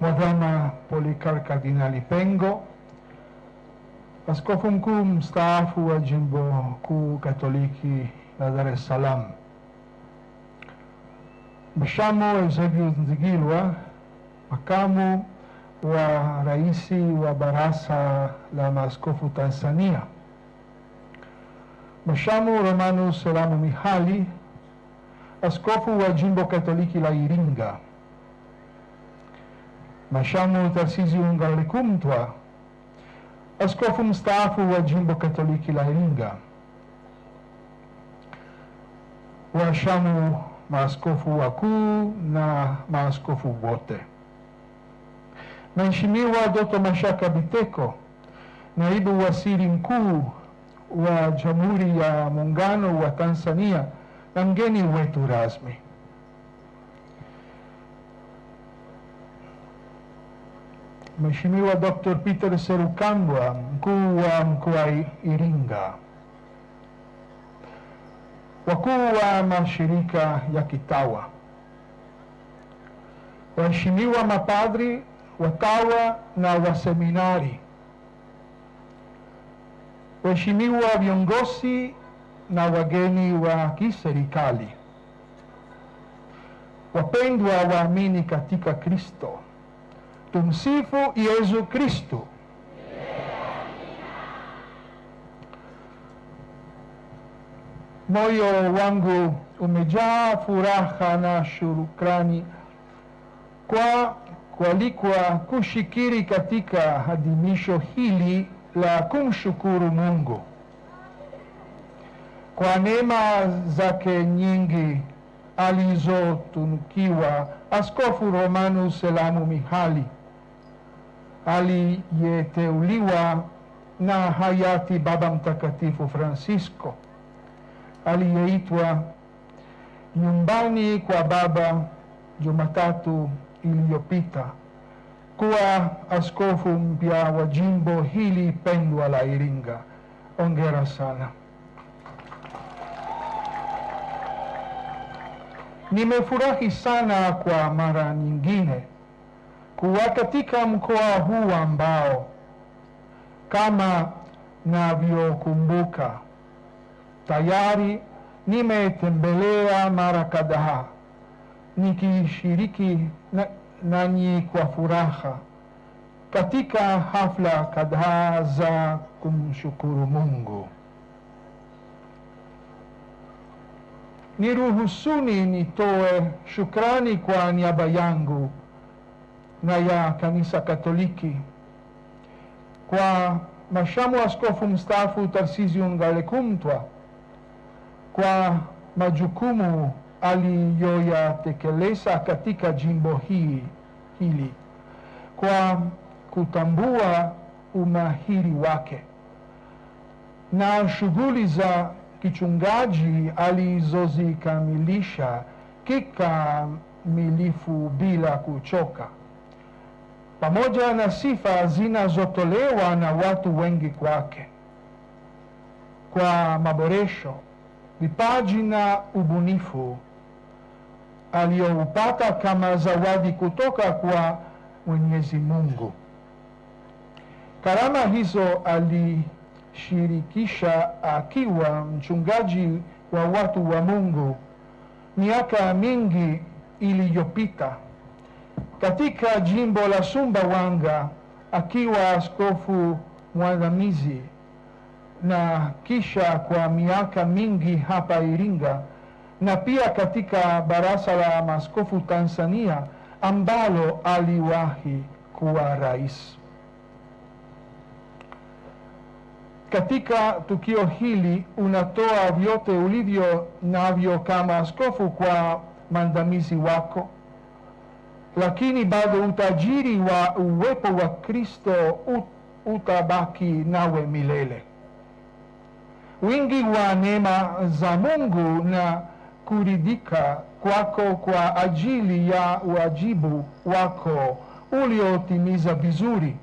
Mwadhama Polikar Kardinali Pengo, askofu mkuu mstaafu wa Jimbo Kuu Katoliki la Dar es Salaam, Mhashamu Eusebio Nzigilwa, makamu wa rais wa Baraza la Maaskofu Tanzania, Mhashamu Romanus Selamu Mihali, askofu wa Jimbo Katoliki la Iringa, Mhashamu Tarsizio Ngalalekumtwa, askofu mstaafu wa Jimbo Katoliki la Iringa, washamu maaskofu wakuu na maaskofu wote, Mheshimiwa Dr. Mashaka Biteko, naibu waziri mkuu wa Jamhuri ya Muungano wa Tanzania na mgeni wetu rasmi, Mheshimiwa Dr. Peter Serukambwa, mkuu wa mkoa wa Iringa, wakuu wa mashirika ya kitawa, waheshimiwa mapadri, watawa na waseminari, waheshimiwa viongozi na wageni wa kiserikali, wapendwa waamini katika Kristo, tumsifu Yesu Kristo. Moyo wangu umejaa furaha na shukrani kwa kualikwa kushiriki katika adhimisho hili la kumshukuru Mungu kwa neema zake nyingi alizotunukiwa Askofu Romanus Selamu Mihali, aliyeteuliwa na hayati Baba Mtakatifu Francisco, aliyeitwa nyumbani kwa Baba Jumatatu iliyopita kuwa askofu mpya wa jimbo hili pendwa la Iringa. Hongera sana. Nimefurahi sana kwa mara nyingine kuwa katika mkoa huu ambao kama navyokumbuka tayari nimetembelea mara kadhaa, nikishiriki nanyi kwa furaha katika hafla kadhaa za kumshukuru Mungu. Niruhusuni nitoe shukrani kwa niaba yangu na ya Kanisa Katoliki kwa Mhashamu Askofu mstaafu Tarsizio Ngalalekumtwa kwa majukumu aliyoyatekeleza katika jimbo hili, kwa kutambua umahiri wake na shughuli za kichungaji alizozikamilisha kikamilifu bila kuchoka, pamoja na sifa zinazotolewa na watu wengi kwake, kwa maboresho, vipaji na ubunifu aliyoupata kama zawadi kutoka kwa Mwenyezi Mungu. Karama hizo alishirikisha akiwa mchungaji wa watu wa Mungu miaka mingi iliyopita katika jimbo la Sumbawanga, akiwa askofu mwandamizi, na kisha kwa miaka mingi hapa Iringa, na pia katika Baraza la Maaskofu Tanzania ambalo aliwahi kuwa rais. Katika tukio hili unatoa vyote ulivyo navyo kama askofu kwa maandamizi wako, lakini bado utajiri wa uwepo wa Kristo utabaki nawe milele. Wingi wa neema za Mungu na kuridhika kwako kwa ajili ya wajibu wako uliotimiza vizuri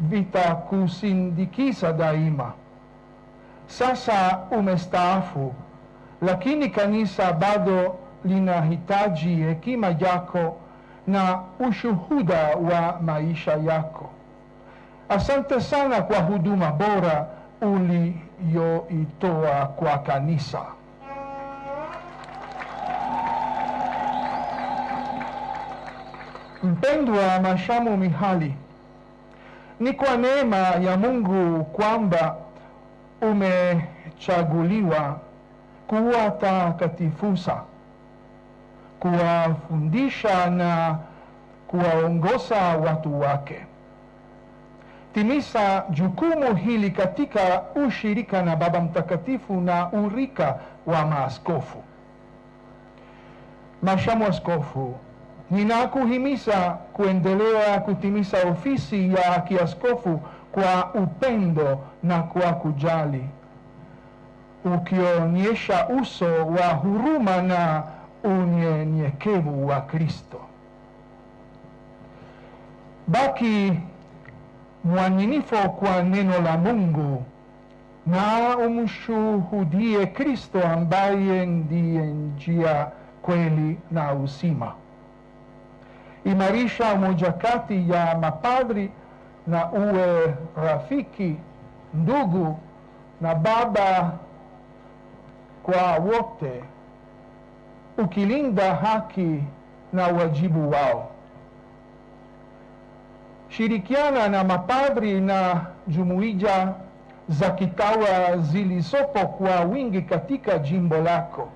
vitakusindikiza daima. Sasa umestaafu, lakini kanisa bado linahitaji hekima yako na ushuhuda wa maisha yako. Asante sana kwa huduma bora uliyoitoa kwa kanisa. Mpendwa Mashamo Mihali, ni kwa neema ya Mungu kwamba umechaguliwa kuwa takatifusa, kuwafundisha na kuwaongoza watu wake. Timiza jukumu hili katika ushirika na Baba Mtakatifu na urika wa maaskofu. Mashamo Askofu, ninakuhimiza kuendelea kutimiza ofisi ya kiaskofu kwa upendo na kwa kujali, ukionyesha uso wa huruma na unyenyekevu wa Kristo. Baki mwaminifu kwa neno la Mungu na umshuhudie Kristo ambaye ndiye njia, kweli na uzima. Imarisha umoja kati ya mapadri na uwe rafiki, ndugu na baba kwa wote, ukilinda haki na wajibu wao. Shirikiana na mapadri na jumuiya za kitawa zilizopo kwa wingi katika jimbo lako,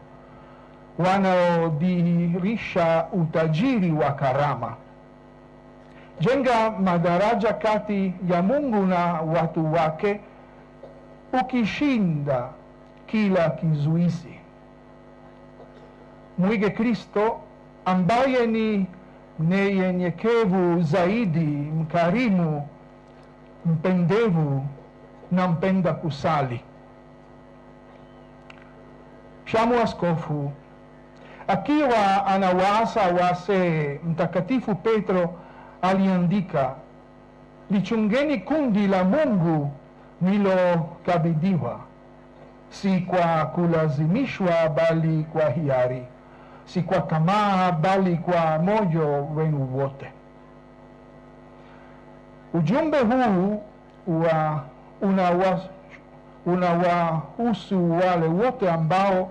wanaodhihirisha utajiri wa karama. Jenga madaraja kati ya Mungu na watu wake, ukishinda kila kizuizi. Mwige Kristo ambaye ni mnyenyekevu zaidi, mkarimu, mpendevu na mpenda kusali. Mashamo Askofu, akiwa anawaasa wasee, Mtakatifu Petro aliandika, lichungeni kundi la Mungu nilokabidhiwa, si kwa kulazimishwa bali kwa hiari, si kwa tamaa bali kwa moyo wenu wote. Ujumbe huu unawahusu wale wote ambao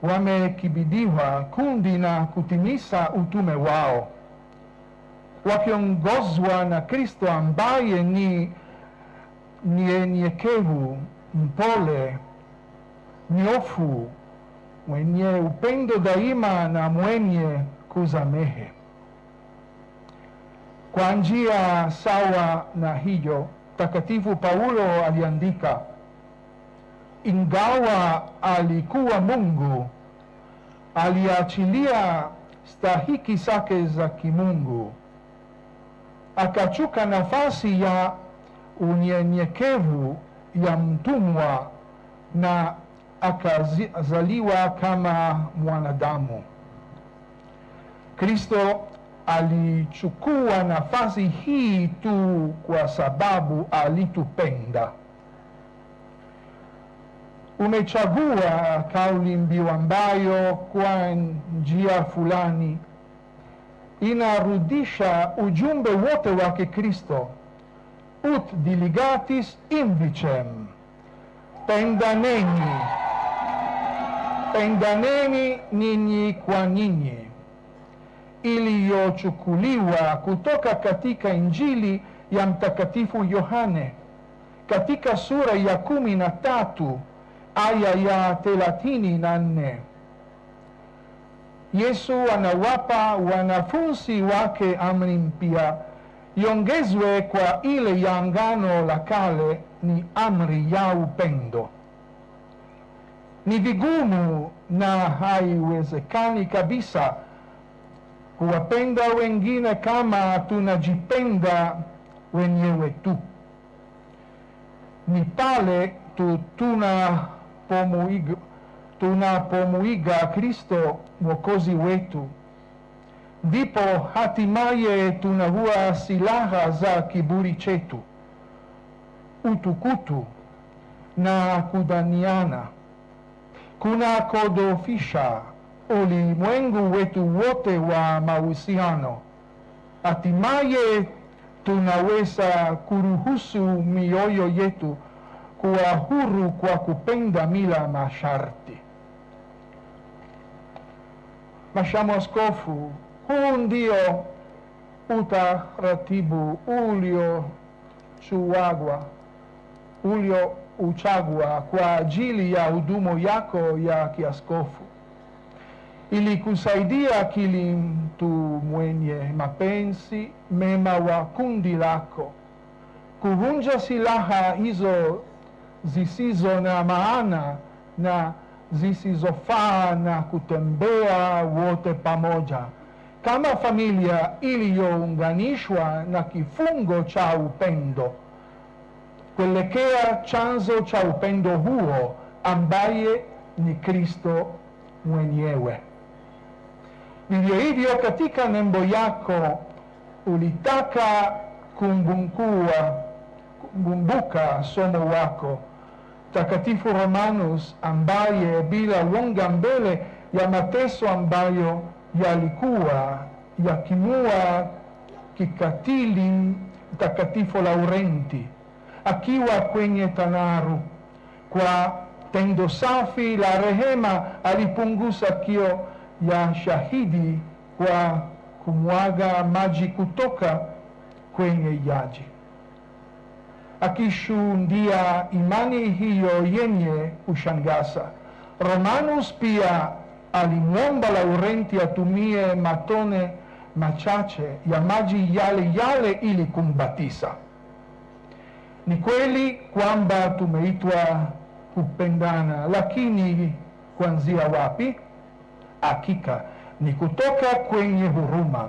wamekabidhiwa kundi na kutimiza utume wao, wakiongozwa na Kristo ambaye ni mnyenyekevu, mpole, mnyofu, mwenye upendo daima na mwenye kusamehe. Kwa njia sawa na hiyo, Mtakatifu Paulo aliandika, ingawa alikuwa Mungu, aliachilia stahiki zake za kimungu, akachuka nafasi ya unyenyekevu ya mtumwa na akazaliwa kama mwanadamu. Kristo alichukua nafasi hii tu kwa sababu alitupenda. Umechagua kauli mbiu ambayo kwa njia fulani inarudisha ujumbe wote wa Kikristo, ut diligatis invicem, pendaneni, pendaneni ninyi kwa ninyi, iliyochukuliwa kutoka katika Injili ya Mtakatifu Yohane katika sura ya 13 aya ya 34. Yesu anawapa wanafunzi wake amri mpya, iongezwe kwa ile ya Agano la Kale, ni amri ya upendo. Ni vigumu na haiwezekani kabisa kuwapenda wengine kama tunajipenda wenyewe tu. Ni pale tunapomuiga Kristo Mwokozi wetu, ndipo hatimaye tunavua silaha za kiburi chetu, utukutu na kudhaniana, kunakodofisha ulimwengu wetu wote wa mahusiano. Hatimaye tunaweza kuruhusu mioyo yetu kuwa huru kwa kupenda bila masharti. Mhashamu Askofu, huu ndio utaratibu uliouchagua kwa ajili ya huduma yako ya kiaskofu, ili kusaidia kila mtu mwenye mapenzi mema wa kundi lako kuvunja silaha hizo zisizo na maana na zisizofaa na kutembea wote pamoja kama familia iliyounganishwa na kifungo cha upendo kuelekea chanzo cha upendo huo ambaye ni Kristo mwenyewe. Vivyo hivyo, katika nembo yako ulitaka kumbuka somo wako Takatifu Romanus, ambaye bila wonga mbele ya mateso ambayo yalikuwa yakimua kikatili Mtakatifu Laurenti akiwa kwenye tanaru, kwa tendo safi la rehema alipunguza kio ya shahidi kwa kumwaga maji kutoka kwenye yaji. Akishuhudia imani hiyo yenye kushangaza, Romanus pia alimwomba Laurenti atumie matone machache ya maji yale yale ili kumbatiza. Ni kweli kwamba tumeitwa kupendana, lakini kuanzia wapi? Hakika ni kutoka kwenye huruma.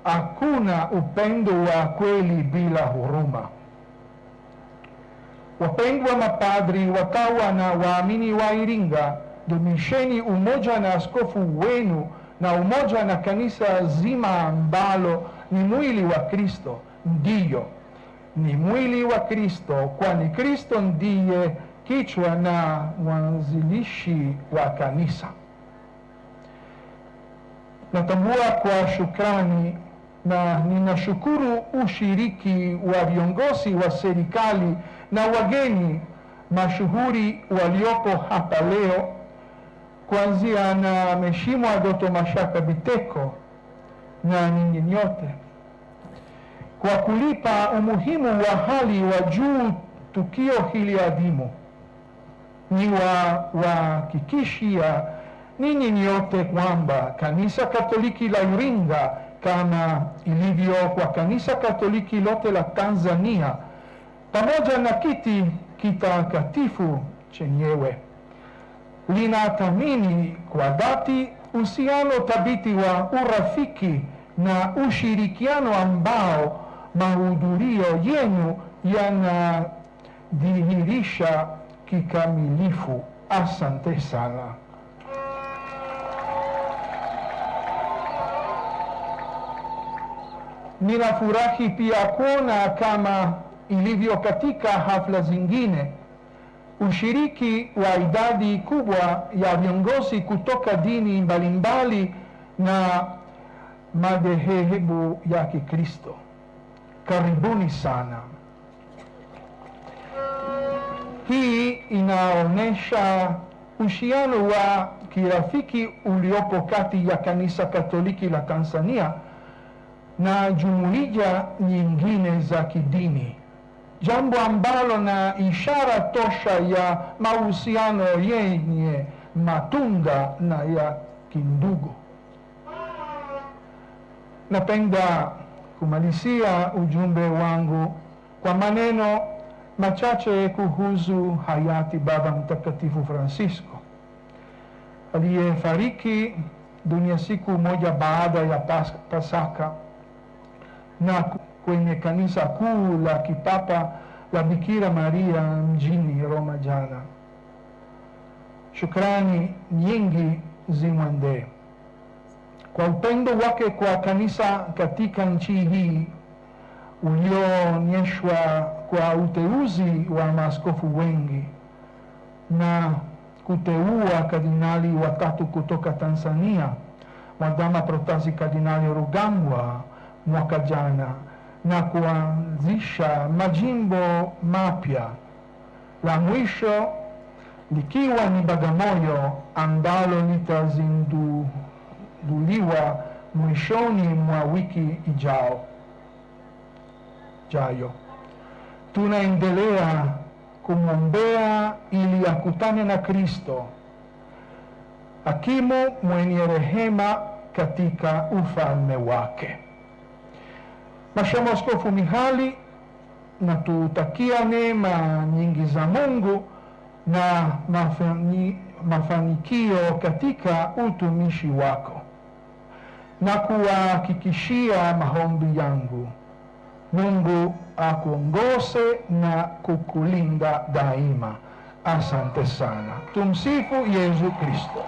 Hakuna upendo wa kweli bila huruma. Wapendwa mapadri, watawa na waamini wa Iringa, dumisheni umoja na askofu wenu na umoja na kanisa zima ambalo ni mwili wa Kristo. Ndiyo, ni mwili wa Kristo, kwani Kristo ndiye kichwa na mwanzilishi wa kanisa. Natambua kwa shukrani na ninashukuru ushiriki wa viongozi wa serikali na wageni mashuhuri waliopo hapa leo, kuanzia na Mheshimiwa Dr. Mashaka Biteko na ninyi nyote, kwa kulipa umuhimu wa hali wa juu tukio hili adhimu. Niwahakikishia ninyi nyote kwamba Kanisa Katoliki la Iringa, kama ilivyo kwa Kanisa Katoliki lote la Tanzania, pamoja na kiti kitakatifu chenyewe, linathamini kwa dhati uhusiano thabiti wa urafiki na ushirikiano ambao mahudhurio yenu yanadhihirisha kikamilifu. Asante sana. Ninafurahi pia kuona, kama ilivyo katika hafla zingine, ushiriki wa idadi kubwa ya viongozi kutoka dini mbalimbali na madhehebu ya Kikristo. Karibuni sana. Hii inaonyesha uhusiano wa kirafiki uliopo kati ya Kanisa Katoliki la Tanzania na jumuiya nyingine za kidini, jambo ambalo na ishara tosha ya mahusiano yenye matunda na ya kindugu. Napenda kumalizia ujumbe wangu kwa maneno machache kuhusu hayati Baba Mtakatifu Francisco, aliyefariki dunia siku moja baada ya Pasaka na kwenye kanisa kuu la kipapa la Bikira Maria mjini Roma jana. Shukrani nyingi zimwendee kwa upendo wake kwa kanisa katika nchi hii ulioonyeshwa kwa uteuzi wa maaskofu wengi na kuteua kardinali watatu kutoka Tanzania, Mwadhama Protasi Kardinali Rugambwa mwaka jana, na kuanzisha majimbo mapya, la mwisho likiwa ni Bagamoyo ambalo litazinduliwa mwishoni mwa wiki ijayo. Tunaendelea kumwombea ili akutane na Kristo, hakimu mwenye rehema katika ufalme wake. Mhashamu Askofu Mihali, na tutakia neema nyingi za Mungu na mafanikio katika utumishi wako, na kuhakikishia maombi yangu. Mungu akuongoze na kukulinda daima. Asante sana. Tumsifu Yesu Kristo.